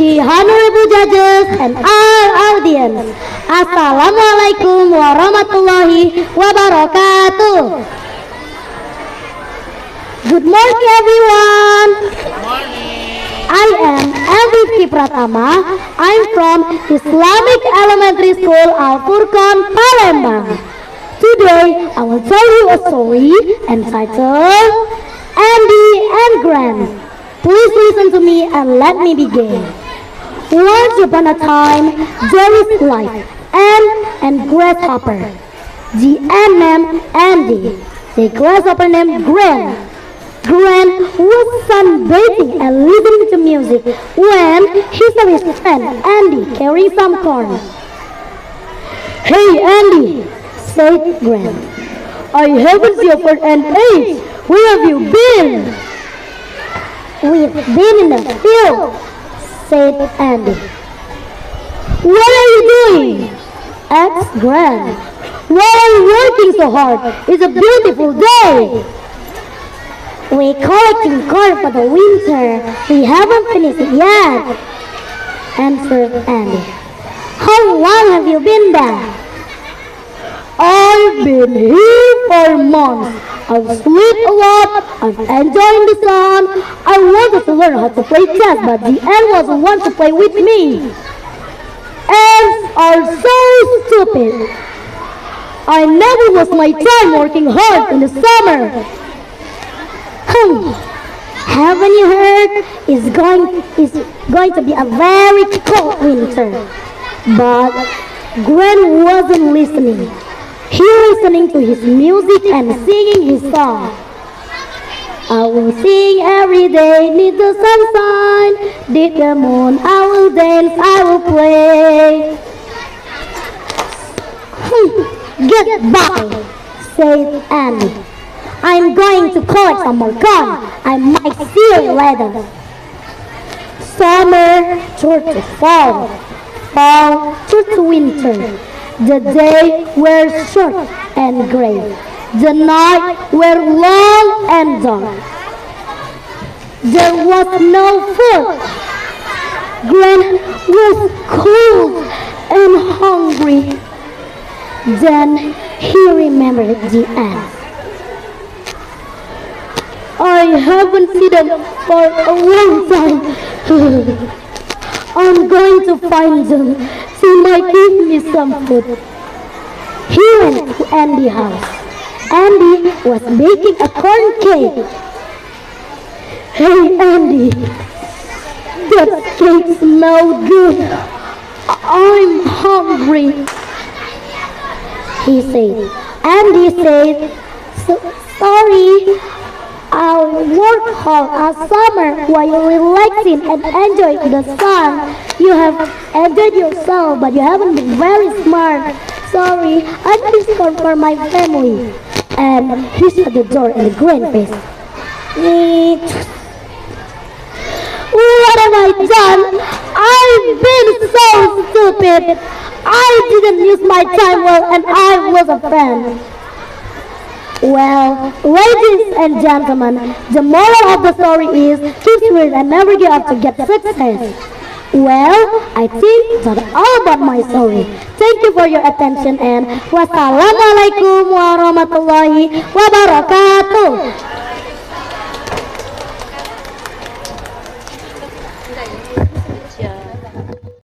the honorable judges, and our audience. Assalamualaikum warahmatullahi wabarakatuh. Good morning, everyone. I am Rifky Pratama. I'm from Islamic Elementary School Al Furqon, Palembang. Today, I will tell you a story entitled Andy and Gran. Please listen to me and let me begin. Once upon a time, there is life, Ann and Grasshopper. The ant named Andy, the grasshopper named Gran. Gran was sunbathing and listening to music when he saw his friend Andy carrying some corn. "Hey Andy," said Gran, "I haven't seen you for an age. Where have you been?" "We've been in the field," said Andy. "What are you doing?" asked Gran. "Why are you working so hard? It's a beautiful day." "We're collecting corn for the winter. We haven't finished it yet," answered Andy. "How long have you been there?" "I've been here for months. I've slept a lot. I've enjoyed the sun. I wanted to learn how to play chess, but the ant wasn't one to play with me. Ants are so stupid. I never waste my time working hard in the summer." "Haven't you heard? It's going to be a very cold winter." But Gran wasn't listening. He was listening to his music and singing his song. "I will sing every day, need the sunshine, need the moon, I will dance, I will play." "Get by," said Andy. "I'm going to collect some more corn. I might see you later." Summer turned to fall. Fall turned to winter. The days were short and gray. The nights were long and dark. There was no food. Gran was cold and hungry. Then he remembered the ants. "I haven't seen them for a long time. I'm going to find them. They might give me some food." He went to Andy's house. Andy was baking a corn cake. "Hey Andy, that cake smells good. I'm hungry," he said. Andy said, "Sorry, I'll work hard all summer while you're relaxing and enjoying the sun. You have enjoyed yourself, but you haven't been very smart. Sorry, I just corn for my family." And he shut the door in the Gran face. "What have I done? I've been so stupid. I didn't use my time well and I was a friend." Well, ladies and gentlemen, the moral of the story is keep spirit and never give up to get success. Well, I think that's all about my story. Thank you for your attention and wassalamualaikum warahmatullahi wabarakatuh.